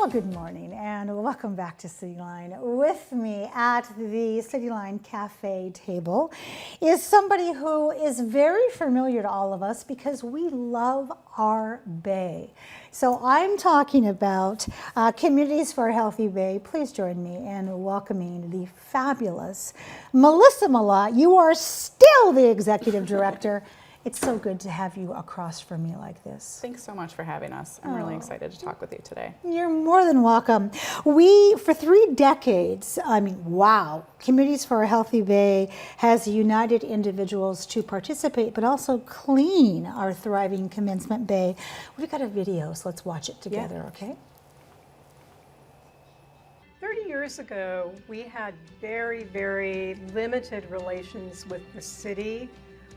Well, good morning and welcome back to Cityline. With me at the Cityline Cafe table is somebody who is very familiar to all of us because we love our bay. So I'm talking about Communities for a Healthy Bay. Please join me in welcoming the fabulous Melissa Malott. You are still the executive director. It's so good to have you across from me like this. Thanks so much for having us. I'm really excited to talk with you today. You're more than welcome. We, for 3 decades, wow, Communities for a Healthy Bay has united individuals to participate, but also clean our thriving Commencement Bay. We've got a video, so let's watch it together, okay? 30 years ago, we had very, very limited relations with the city,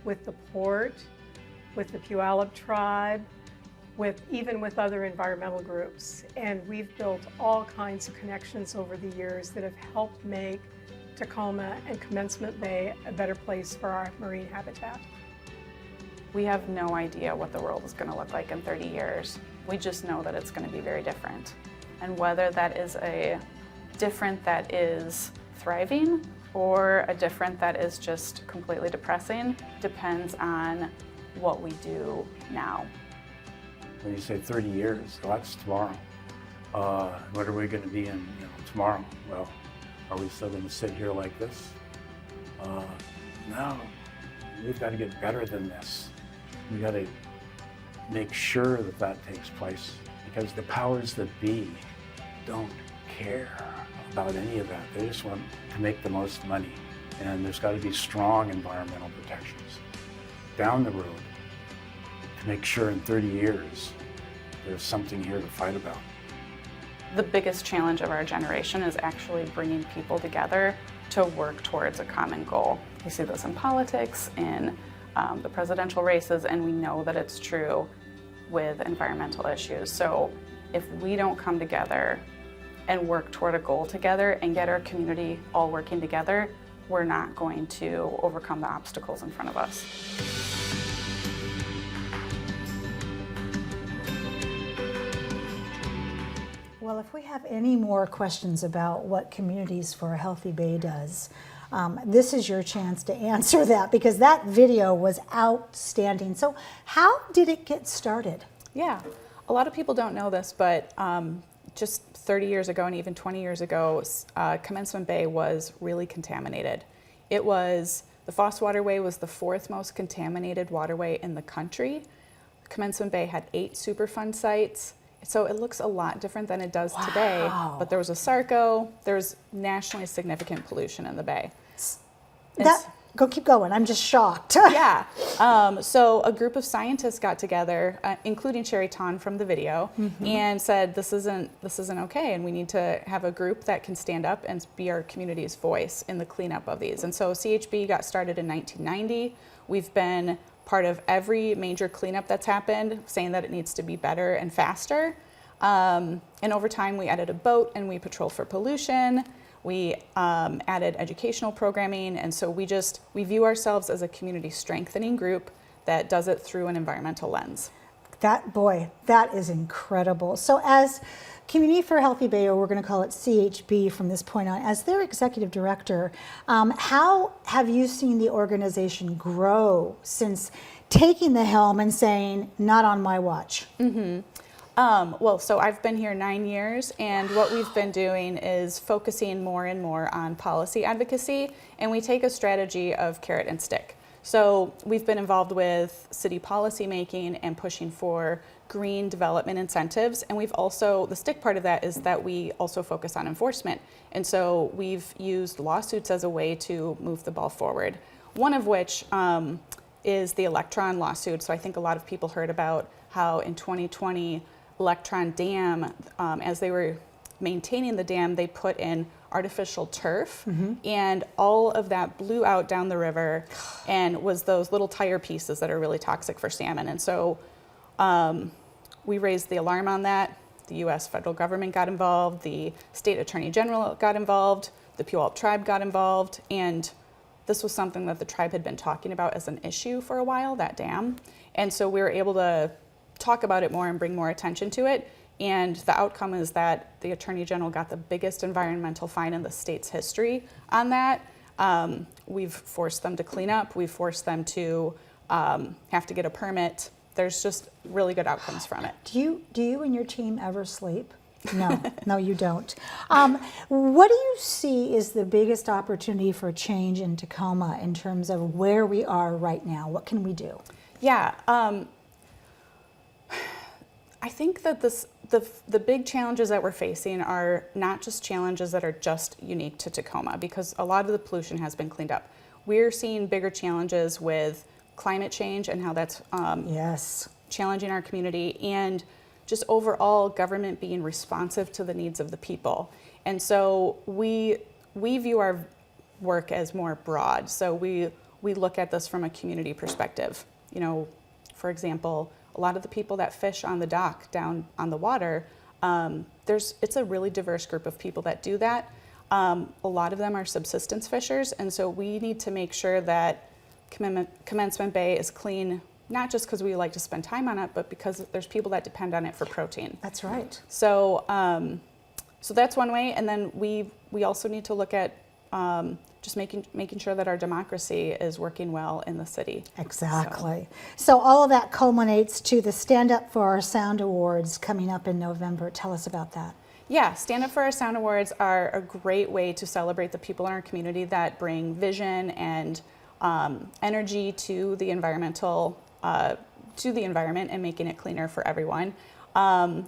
with the port, with the Puyallup tribe, even with other environmental groups. And we've built all kinds of connections over the years that have helped make Tacoma and Commencement Bay a better place for our marine habitat. We have no idea what the world is going to look like in 30 years. We just know that it's going to be very different. And whether that is a different that is thriving or a different that is just completely depressing depends on what we do now. When you say 30 years, well, that's tomorrow. What are we going to be in tomorrow? Well, are we still going to sit here like this? No, we've got to get better than this. We've got to make sure that that takes place because the powers that be don't care about any of that. They just want to make the most money. And there's got to be strong environmental protections down the road to make sure in 30 years there's something here to fight about. The biggest challenge of our generation is actually bringing people together to work towards a common goal. We see this in politics, in the presidential races, and we know that it's true with environmental issues. So if we don't come together and work toward a goal together and get our community all working together, we're not going to overcome the obstacles in front of us. Well, if we have any more questions about what Communities for a Healthy Bay does, this is your chance to answer that because that video was outstanding. So how did it get started? Yeah, a lot of people don't know this, but just 30 years ago and even 20 years ago, Commencement Bay was really contaminated. The Foss Waterway was the 4th most contaminated waterway in the country. Commencement Bay had 8 Superfund sites. So it looks a lot different than it does today, but there was a SARCO, there's nationally significant pollution in the bay. Keep going, I'm just shocked. Yeah, so a group of scientists got together, including Sherry Ton from the video, and said this isn't okay, and we need to have a group that can stand up and be our community's voice in the cleanup of these. And so CHB got started in 1990. We've been part of every major cleanup that's happened, saying that it needs to be better and faster. And over time, we added a boat and we patrol for pollution. We added educational programming, and so we view ourselves as a community strengthening group that does it through an environmental lens. That is incredible. So as Community for a Healthy Bay, or we're going to call it CHB from this point on, as their executive director, how have you seen the organization grow since taking the helm and saying, not on my watch? Well, so I've been here 9 years, and what we've been doing is focusing more and more on policy advocacy, and we take a strategy of carrot and stick. So we've been involved with city policy making and pushing for green development incentives, and the stick part of that is that we also focus on enforcement. And so we've used lawsuits as a way to move the ball forward. One of which is the Electron lawsuit. So I think a lot of people heard about how in 2020, Electron Dam, as they were maintaining the dam, they put in artificial turf, and all of that blew out down the river and was those little tire pieces that are really toxic for salmon. And so we raised the alarm on that. The U.S. federal government got involved, the state attorney general got involved, the Puyallup tribe got involved, and this was something that the tribe had been talking about as an issue for a while, that dam. And so we were able to talk about it more and bring more attention to it. And the outcome is that the Attorney General got the biggest environmental fine in the state's history on that. We've forced them to clean up. We've forced them to have to get a permit. There's just really good outcomes from it. Do you and your team ever sleep? No, no, you don't. What do you see is the biggest opportunity for change in Tacoma in terms of where we are right now? What can we do? Yeah, I think that the big challenges that we're facing are not just challenges that are just unique to Tacoma, because a lot of the pollution has been cleaned up. We're seeing bigger challenges with climate change and how that's Yes. challenging our community, and just overall government being responsive to the needs of the people. And so we view our work as more broad. So we look at this from a community perspective. You know, for example, a lot of the people that fish on the dock down on the water, it's a really diverse group of people that do that. A lot of them are subsistence fishers, and so we need to make sure that Commencement Bay is clean, not just because we like to spend time on it, but because there's people that depend on it for protein. That's right. So, so that's one way, and then we also need to look at just making sure that our democracy is working well in the city. Exactly. So all of that culminates to the Stand Up for Our Sound Awards coming up in November. Tell us about that. Yeah, Stand Up for Our Sound Awards are a great way to celebrate the people in our community that bring vision and energy to the environmental, to the environment and making it cleaner for everyone.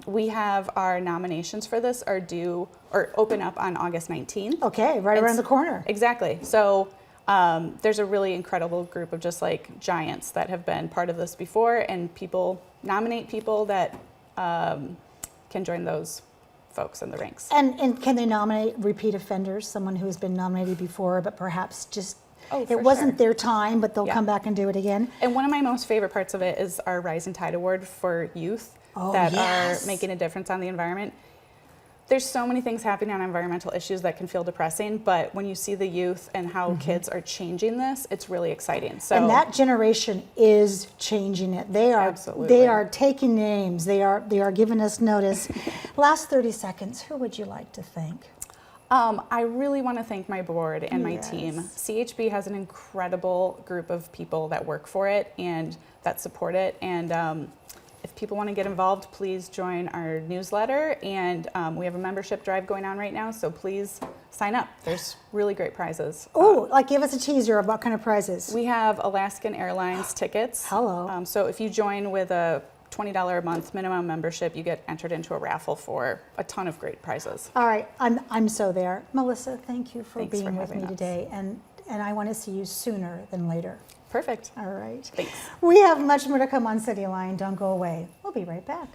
We have our nominations for this are due or open up on August 19th. Okay, right around the corner. Exactly. So there's a really incredible group of just like giants that have been part of this before, and people nominate people that can join those folks in the ranks. And can they nominate repeat offenders, someone who has been nominated before, but perhaps just Oh, it wasn't their time, but they'll Yeah. come back and do it again? And one of my most favorite parts of it is our Rising Tide Award for youth Oh, that yes. are making a difference on the environment. There's so many things happening on environmental issues that can feel depressing, but when you see the youth and how kids are changing this, it's really exciting. So And that generation is changing it. They are Absolutely. they are taking names. They are giving us notice. Last 30 seconds, who would you like to thank? I really want to thank my board and my Yes. team. CHB has an incredible group of people that work for it and that support it. And if people want to get involved, please join our newsletter. And we have a membership drive going on right now, so please sign up. There's really great prizes. Oh, like give us a teaser of what kind of prizes. We have Alaskan Airlines tickets. Hello. So if you join with a $20 a month minimum membership, you get entered into a raffle for a ton of great prizes. All right, I'm so there. Melissa, thank you for Thanks being for with having me us. today, and I want to see you sooner than later. Perfect. All right. Thanks. We have much more to come on Cityline. Don't go away. We'll be right back.